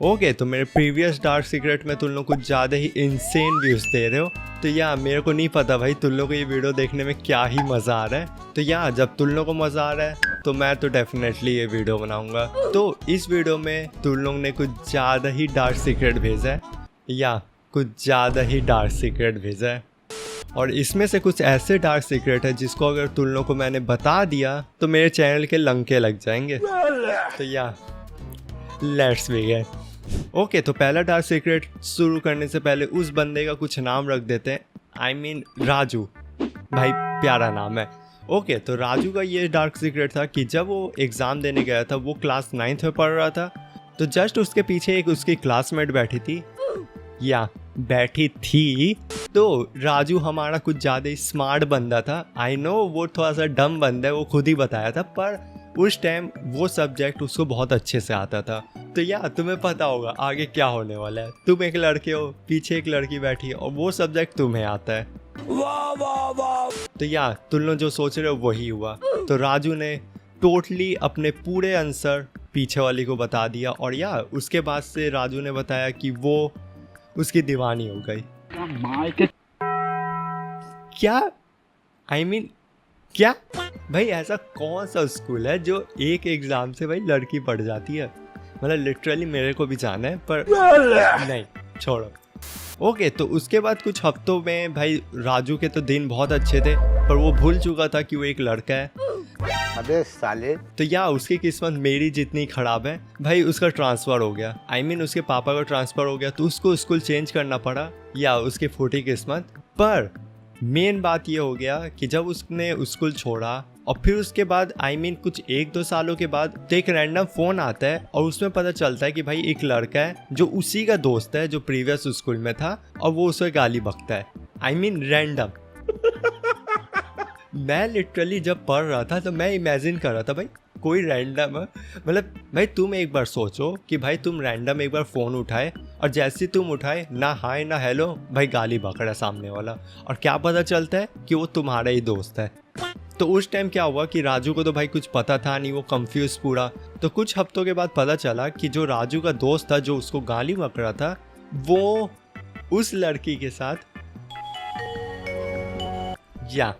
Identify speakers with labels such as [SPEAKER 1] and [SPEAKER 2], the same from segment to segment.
[SPEAKER 1] Okay, तो मेरे previous dark secret में तुम लोग कुछ ज़्यादा ही इंसेन व्यूज़ दे रहे हो। तो या मेरे को नहीं पता भाई तुम लोग को ये वीडियो देखने में क्या ही मज़ा आ रहा है। तो या जब तुम लोग को मज़ा आ रहा है तो मैं तो डेफिनेटली ये वीडियो बनाऊंगा। तो इस वीडियो में तुम लोग ने कुछ ज़्यादा ही डार्क सीक्रेट भेजा है, या कुछ ज़्यादा ही डार्क सीक्रेट भेजा है। और इसमें से कुछ ऐसे डार्क सीक्रेट है जिसको अगर तुम लोग को मैंने बता दिया तो मेरे चैनल के लंके लग जाएंगे। तो या लेट्स बिगिन। ओके, तो पहला डार्क सीक्रेट शुरू करने से पहले उस बंदे का कुछ नाम रख देते हैं। I mean Raju. भाई प्यारा नाम है। ओके, तो राजू का ये डार्क सीक्रेट था कि जब वो एग्ज़ाम देने गया था, वो क्लास 9th में पढ़ रहा था, तो जस्ट उसके पीछे एक उसकी क्लासमेट बैठी थी, या बैठी थी। तो राजू हमारा कुछ ज़्यादा ही स्मार्ट बंदा था। आई नो वो थोड़ा सा डम बंदा है, वो खुद ही बताया था, पर उस टाइम वो सब्जेक्ट उसको बहुत अच्छे से आता था। तो या तुम्हें पता होगा आगे क्या होने वाला है। तुम एक लड़के हो, पीछे एक लड़की बैठी है और वो सब्जेक्ट तुम्हें आता है। वाह वाह वाह। तो या तुम लोग जो सोच रहे हो वही हुआ। तो राजू ने टोटली अपने पूरे आंसर पीछे वाली को बता दिया, और या उसके बाद से राजू ने बताया कि वो उसकी दीवानी हो गई। क्या आई मीन क्या भाई, ऐसा कौन सा स्कूल है जो एक एग्जाम से भाई लड़की पढ़ जाती है? मतलब लिटरली मेरे को भी जाना है, पर नहीं छोड़ो। ओके, तो उसके बाद कुछ हफ्तों में भाई राजू के तो दिन बहुत अच्छे थे, पर वो भूल चुका था कि वो एक लड़का है।
[SPEAKER 2] अबे साले।
[SPEAKER 1] तो या उसकी किस्मत मेरी जितनी खराब है भाई, उसका ट्रांसफ़र हो गया। आई मीन उसके पापा का ट्रांसफ़र हो गया, तो उसको स्कूल चेंज करना पड़ा। या उसकी फूटी किस्मत। पर मेन बात ये हो गया कि जब उसने स्कूल छोड़ा और फिर उसके बाद आई मीन कुछ 1-2 सालों के बाद तो एक रैंडम फ़ोन आता है और उसमें पता चलता है कि भाई एक लड़का है जो उसी का दोस्त है जो प्रीवियस स्कूल में था, और वो उसे गाली बकता है। I mean random. मैं लिटरली जब पढ़ रहा था तो मैं इमेजिन कर रहा था भाई कोई रैंडम है। मतलब भाई तुम एक बार सोचो कि भाई तुम रैंडम एक बार फ़ोन उठाए और जैसे तुम उठाए ना हाय ना हेलो, भाई गाली बक रहा है सामने वाला, और क्या पता चलता है कि वो तुम्हारा ही दोस्त है। तो उस टाइम क्या हुआ कि राजू को तो भाई कुछ पता था नहीं, वो कंफ्यूज पूरा। तो कुछ हफ्तों के बाद पता चला कि जो राजू का दोस्त था जो उसको गाली बक रहा था, वो उस लड़की के साथ या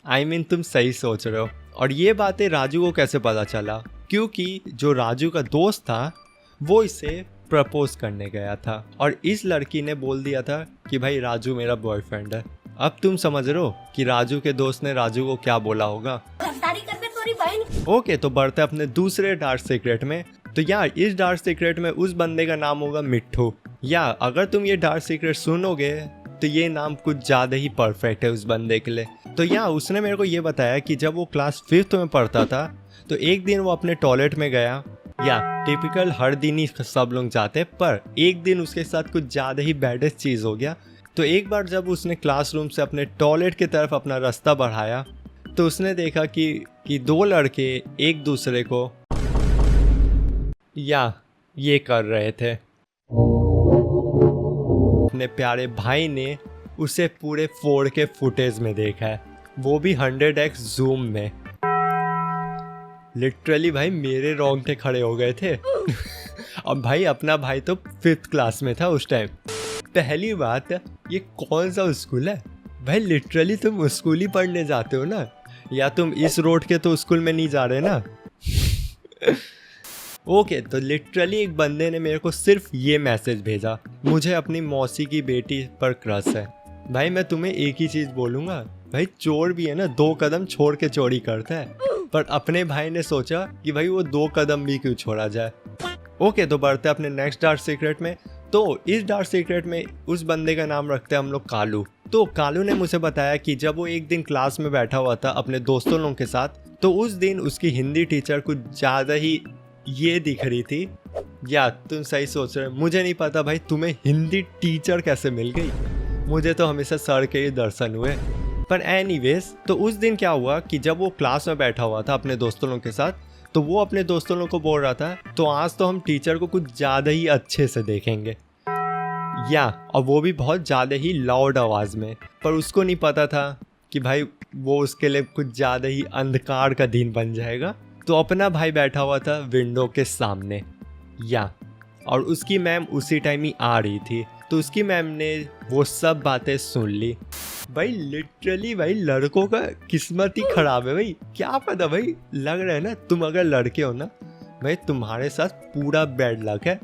[SPEAKER 1] आई मीन तुम सही सोच रहे हो। और ये बातें राजू को कैसे पता चला? क्योंकि जो राजू का दोस्त था वो इसे प्रपोज करने गया था, और इस लड़की ने बोल दिया था कि भाई राजू मेरा बॉयफ्रेंड है। अब तुम समझ रहे हो कि राजू के दोस्त ने राजू को क्या बोला होगा। ओके, तो बढ़ते अपने दूसरे डार्क सीक्रेट में। तो यार इस डार्क सीक्रेट में उस बंदे का नाम होगा मिट्ठू। या अगर तुम ये डार्क सीक्रेट सुनोगे तो ये नाम कुछ ज़्यादा ही परफेक्ट है उस बंदे के लिए। तो या उसने मेरे को ये बताया कि जब वो क्लास 5th में पढ़ता था तो एक दिन वो अपने टॉयलेट में गया। या टिपिकल हर दिन ही सब लोग जाते, पर एक दिन उसके साथ कुछ ज़्यादा ही बैडेस्ट चीज़ हो गया। तो एक बार जब उसने क्लासरूम से अपने टॉयलेट की तरफ अपना रास्ता बढ़ाया तो उसने देखा कि 2 लड़के एक दूसरे को या ये कर रहे थे। अपने प्यारे भाई ने उसे पूरे 4K फुटेज में देखा है, वो भी 100x जूम में। लिटरली भाई मेरे रोंगटे खड़े हो गए थे। अब भाई अपना भाई तो 5th क्लास में था उस टाइम। पहली बात, ये कौन सा स्कूल है भाई? लिटरली तुम स्कूल ही पढ़ने जाते हो ना, या तुम इस रोड के तो स्कूल में नहीं जा रहे ना। ओके, तो लिटरली एक बंदे ने मेरे को सिर्फ ये मैसेज भेजा, मुझे अपनी मौसी की बेटी पर क्रश है। भाई मैं तुम्हें एक ही चीज़ बोलूँगा, भाई चोर भी है ना 2 कदम छोड़ के चोरी करता है, पर अपने भाई ने सोचा कि भाई वो 2 कदम भी क्यों छोड़ा जाए। ओके, तो बढ़ते अपने नेक्स्ट डार्क सीक्रेट में। तो इस डार्क सीक्रेट में उस बंदे का नाम रखते हैं हम लोग कालू। तो कालू ने मुझे बताया कि जब वो एक दिन क्लास में बैठा हुआ था अपने दोस्तों लोगों के साथ, तो उस दिन उसकी हिंदी टीचर कुछ ज़्यादा ही ये दिख रही थी। या तुम सही सोच रहे हो, मुझे नहीं पता भाई तुम्हें हिंदी टीचर कैसे मिल गई, मुझे तो हमेशा सर के ही दर्शन हुए। पर एनीवेज, तो उस दिन क्या हुआ कि जब वो क्लास में बैठा हुआ था अपने दोस्तों लोगों के साथ, तो वो अपने दोस्तों लोगों को बोल रहा था तो आज तो हम टीचर को कुछ ज़्यादा ही अच्छे से देखेंगे। या और वो भी बहुत ज़्यादा ही लाउड आवाज़ में। पर उसको नहीं पता था कि भाई वो उसके लिए कुछ ज़्यादा ही अंधकार का दिन बन जाएगा। तो अपना भाई बैठा हुआ था विंडो के सामने। या और उसकी मैम उसी टाइम ही आ रही थी, तो उसकी मैम ने वो सब बातें सुन ली। भाई लिटरली भाई लड़कों का किस्मत ही खराब है भाई, क्या पता भाई, लग रहा है ना तुम अगर लड़के हो ना भाई तुम्हारे साथ पूरा बैड लक है।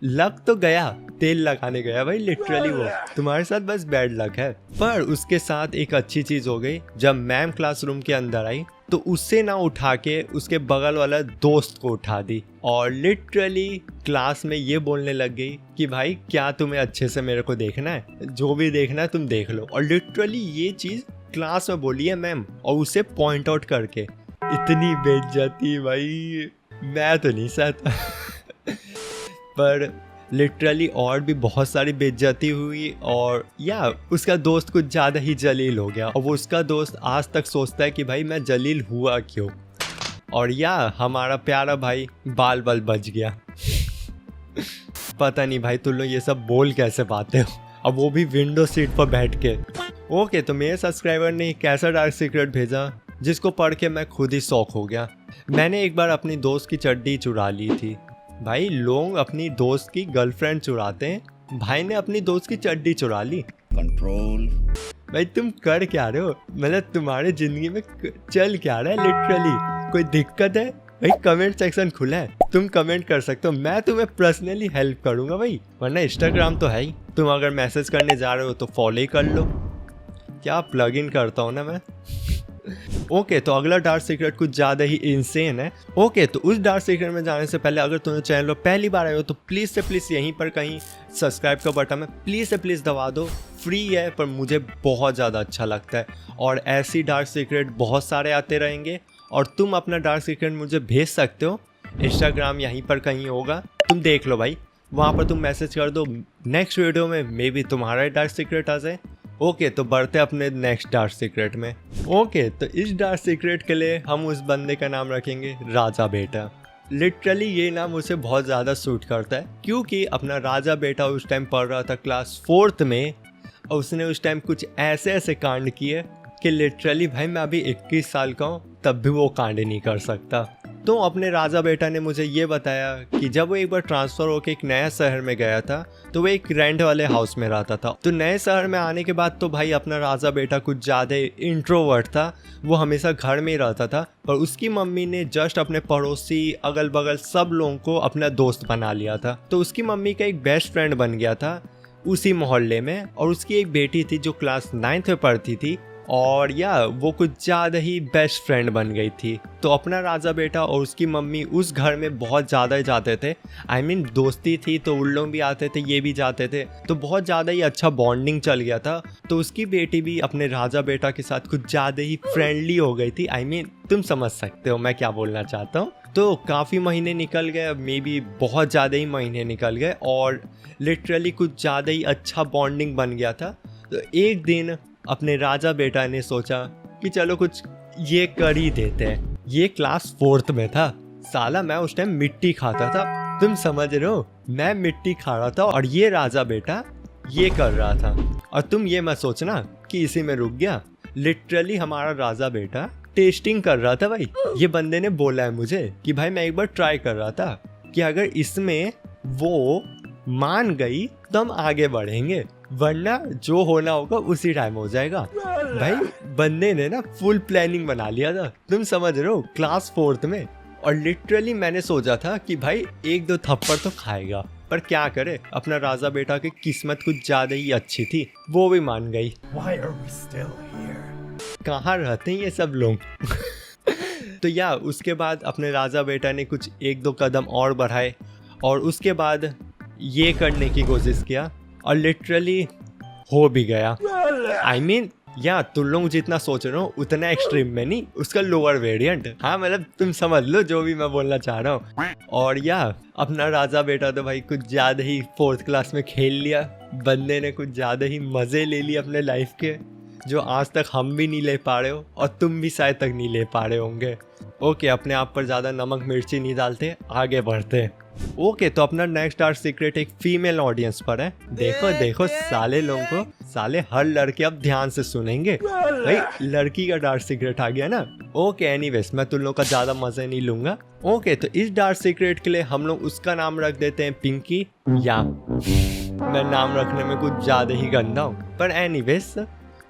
[SPEAKER 1] लक तो गया, तेल लगाने गया भाई, लिटरली वो तुम्हारे साथ बस बैड लक है। पर उसके साथ एक अच्छी चीज हो गई, जब मैम क्लासरूम के अंदर आई तो उससे ना उठा के उसके बगल वाला दोस्त को उठा दी और लिटरली क्लास में ये बोलने लग गई कि भाई क्या तुम्हें अच्छे से मेरे को देखना है, जो भी देखना है तुम देख लो। और लिटरली ये चीज क्लास में बोली है मैम, और उसे पॉइंट आउट करके। इतनी बेइज्जती भाई मैं तो नहीं सहता। पर लिटरली और भी बहुत सारी बेइज्जती हुई, और या उसका दोस्त कुछ ज़्यादा ही जलील हो गया, और वो उसका दोस्त आज तक सोचता है कि भाई मैं जलील हुआ क्यों। और या हमारा प्यारा भाई बाल बाल बच गया। पता नहीं भाई तुम लोग ये सब बोल कैसे पाते हो, अब वो भी विंडो सीट पर बैठ के। ओके, तो मेरे सब्सक्राइबर ने एक ऐसा डार्क सीक्रेट भेजा जिसको पढ़ के मैं खुद ही शॉक हो गया। मैंने एक बार अपनी दोस्त की चड्डी चुरा ली थी। भाई लोग अपनी दोस्त की गर्लफ्रेंड चुराते हैं, भाई ने अपनी दोस्त की चड्डी चुरा ली।
[SPEAKER 2] कंट्रोल।
[SPEAKER 1] भाई तुम कर क्या रहे हो, मतलब तुम्हारे जिंदगी में चल क्या रहा है, लिटरली कोई दिक्कत है? भाई कमेंट सेक्शन खुला है, तुम कमेंट कर सकते हो, मैं तुम्हें पर्सनली हेल्प करूंगा भाई। वरना इंस्टाग्राम तो है ही, तुम अगर मैसेज करने जा रहे हो तो फॉलो ही कर लो। क्या प्लग इन करता हूँ ना मैं। ओके, तो अगला डार्क सीक्रेट कुछ ज़्यादा ही इंसेन है। ओके, तो उस डार्क सीक्रेट में जाने से पहले अगर तुम्हें चैनल पर पहली बार आए हो तो प्लीज़ से प्लीज़ यहीं पर कहीं सब्सक्राइब का बटन है, प्लीज़ से प्लीज़ दबा दो। फ्री है पर मुझे बहुत ज़्यादा अच्छा लगता है, और ऐसी डार्क सीक्रेट बहुत सारे आते रहेंगे, और तुम अपना डार्क सीक्रेट मुझे भेज सकते हो। इंस्टाग्राम यहीं पर कहीं होगा, तुम देख लो भाई, वहाँ पर तुम मैसेज कर दो। नेक्स्ट वीडियो में मे बी तुम्हारा डार्क सीक्रेट आ जाए। ओके, तो बढ़ते अपने नेक्स्ट डार्क सीक्रेट में। ओके, तो इस डार्क सीक्रेट के लिए हम उस बंदे का नाम रखेंगे राजा बेटा। लिटरली ये नाम उसे बहुत ज़्यादा सूट करता है, क्योंकि अपना राजा बेटा उस टाइम पढ़ रहा था क्लास 4th में, और उसने उस टाइम कुछ ऐसे ऐसे कांड किए कि लिटरली भाई मैं अभी 21 साल का हूँ तब भी वो कांड नहीं कर सकता। तो अपने राजा बेटा ने मुझे ये बताया कि जब वो एक बार ट्रांसफ़र होकर एक नया शहर में गया था तो वो एक रेंट वाले हाउस में रहता था। तो नए शहर में आने के बाद तो भाई अपना राजा बेटा कुछ ज़्यादा इंट्रोवर्ट था, वो हमेशा घर में ही रहता था। पर उसकी मम्मी ने जस्ट अपने पड़ोसी अगल बगल सब लोगों को अपना दोस्त बना लिया था। तो उसकी मम्मी का एक बेस्ट फ्रेंड बन गया था उसी मोहल्ले में, और उसकी एक बेटी थी जो क्लास 9th में पढ़ती थी, और या वो कुछ ज़्यादा ही बेस्ट फ्रेंड बन गई थी। तो अपना राजा बेटा और उसकी मम्मी उस घर में बहुत ज़्यादा ही जाते थे, आई मीन दोस्ती थी तो उन लोग भी आते थे, ये भी जाते थे, तो बहुत ज़्यादा ही अच्छा बॉन्डिंग चल गया था। तो उसकी बेटी भी अपने राजा बेटा के साथ कुछ ज़्यादा ही फ्रेंडली हो गई थी, आई मीन तुम समझ सकते हो मैं क्या बोलना चाहता हूँ। तो काफ़ी महीने निकल गए, मे बी बहुत ज़्यादा ही महीने निकल गए, और लिटरली कुछ ज़्यादा ही अच्छा बॉन्डिंग बन गया था। तो एक दिन अपने राजा बेटा ने सोचा कि चलो कुछ ये कर ही देते हैं। ये क्लास 4th में था, साला मैं उस टाइम मिट्टी खाता था, तुम समझ रहे हो, मैं मिट्टी खा रहा था और ये राजा बेटा ये कर रहा था। और तुम ये मत सोचना कि इसी में रुक गया, लिटरली हमारा राजा बेटा टेस्टिंग कर रहा था भाई। ये बंदे ने बोला है मुझे कि भाई मैं एक बार ट्राई कर रहा था कि अगर इसमें वो मान गई तो हम आगे बढ़ेंगे, वरना जो होना होगा उसी टाइम हो जाएगा। भाई बंदे ने ना फुल प्लानिंग बना लिया था, तुम समझ रहे हो, क्लास 4th में। और लिटरली मैंने सोचा था कि भाई 1-2 थप्पड़ तो खाएगा, पर क्या करे, अपना राजा बेटा की किस्मत कुछ ज़्यादा ही अच्छी थी, वो भी मान गई। कहाँ रहते हैं ये सब लोग। तो या उसके बाद अपने राजा बेटा ने कुछ 1-2 कदम और बढ़ाए, और उसके बाद ये करने की कोशिश किया, और लिटरली हो भी गया। आई मीन या तुम लोग जितना सोच रहे हो उतना एक्सट्रीम में नहीं, उसका लोअर वेरिएंट। हाँ मतलब तुम समझ लो जो भी मैं बोलना चाह रहा हूँ। और या अपना राजा बेटा तो भाई कुछ ज़्यादा ही 4th क्लास में खेल लिया, बंदे ने कुछ ज़्यादा ही मज़े ले लिए अपने लाइफ के, जो आज तक हम भी नहीं ले पा रहे हो, और तुम भी शायद तक नहीं ले पा रहे होंगे। ओके, अपने आप पर ज़्यादा नमक मिर्ची नहीं डालते, आगे बढ़ते। ओके, तो अपना नेक्स्ट डार्क सीक्रेट एक फीमेल ऑडियंस पर है। देखो देखो साले लोगों को, साले हर लड़के अब ध्यान से सुनेंगे भाई, लड़की का डार्क सीक्रेट आ गया ना। ओके एनीवेज, मैं तुम लोग का ज़्यादा मज़े नहीं लूँगा। ओके, तो इस डार्क सीक्रेट के लिए हम लोग उसका नाम रख देते हैं पिंकी। या मैं नाम रखने में कुछ ज़्यादा ही गंदा हूँ, पर एनीवेज।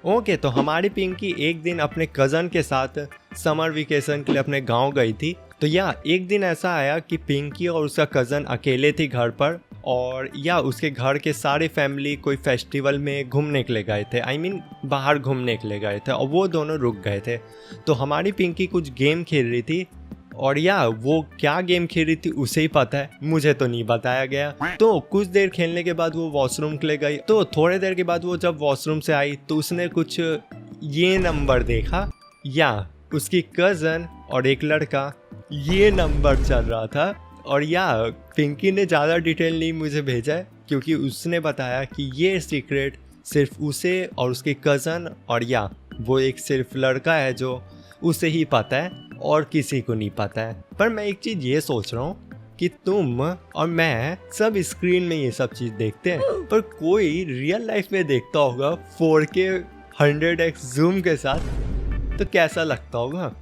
[SPEAKER 1] ओके, तो हमारी पिंकी एक दिन अपने कज़न के साथ समर वेकेशन के लिए अपने गांव गई थी। तो या एक दिन ऐसा आया कि पिंकी और उसका कज़न अकेले थी घर पर, और या उसके घर के सारे फैमिली कोई फेस्टिवल में घूमने के लिए गए थे। आई मीन बाहर घूमने के लिए गए थे, और वो दोनों रुक गए थे। तो हमारी पिंकी कुछ गेम खेल रही थी, और या वो क्या गेम खेल रही थी उसे ही पता है, मुझे तो नहीं बताया गया। तो कुछ देर खेलने के बाद वो वॉशरूम के लिए गई। तो थोड़े देर के बाद वो जब वॉशरूम से आई तो उसने कुछ ये नंबर देखा, या उसकी कज़न और एक लड़का ये नंबर चल रहा था। और या पिंकी ने ज़्यादा डिटेल नहीं मुझे भेजा है, क्योंकि उसने बताया कि ये सीक्रेट सिर्फ उसे और उसके कज़न और या वो एक सिर्फ लड़का है जो उसे ही पता है और किसी को नहीं पता है। पर मैं एक चीज़ ये सोच रहा हूँ कि तुम और मैं सब स्क्रीन में ये सब चीज़ देखते हैं, पर कोई रियल लाइफ में देखता होगा 4K 100x जूम के साथ, तो कैसा लगता होगा?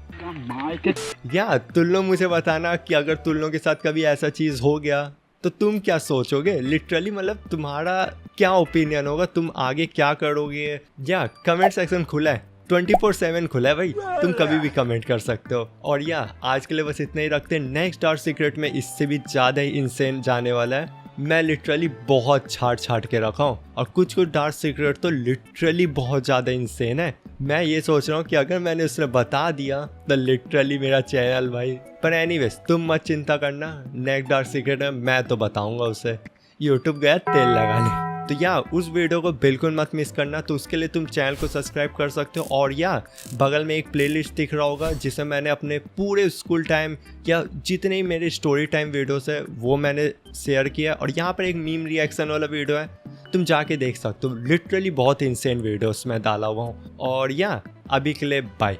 [SPEAKER 1] या तुम लोग मुझे बताना कि अगर तुम लोग के साथ कभी ऐसा चीज़ हो गया तो तुम क्या सोचोगे। लिटरली मतलब तुम्हारा क्या ओपिनियन होगा, तुम आगे क्या करोगे। या कमेंट सेक्शन खुला है, 24/7 खुला है भाई, तुम कभी भी कमेंट कर सकते हो। और या आज के लिए बस इतना ही रखते हैं। नेक्स्ट डार्क सीक्रेट में इससे भी ज़्यादा ही इंसेन जाने वाला है। मैं लिटरली बहुत छाट के रखा हूँ, और कुछ डार्क सीक्रेट तो लिटरली बहुत ज़्यादा इंसेन है। मैं ये सोच रहा हूँ कि अगर मैंने उसे बता दिया तो लिटरली मेरा चैनल भाई। पर एनीवेज तुम मत चिंता करना, नेक्स्ट डार्क सीक्रेट है मैं तो बताऊँगा उसे। यूट्यूब गया तेल लगाने। तो या उस वीडियो को बिल्कुल मत मिस करना। तो उसके लिए तुम चैनल को सब्सक्राइब कर सकते हो, और या बगल में एक प्लेलिस्ट दिख रहा होगा जिसमें मैंने अपने पूरे स्कूल टाइम या जितने ही मेरे स्टोरी टाइम वीडियोस है वो मैंने शेयर किया। और यहाँ पर एक मीम रिएक्शन वाला वीडियो है, तुम जाके देख सकते हो। लिटरली बहुत इंसेन वीडियोस में डाला हुआ हूँ। और या अभी के लिए बाय।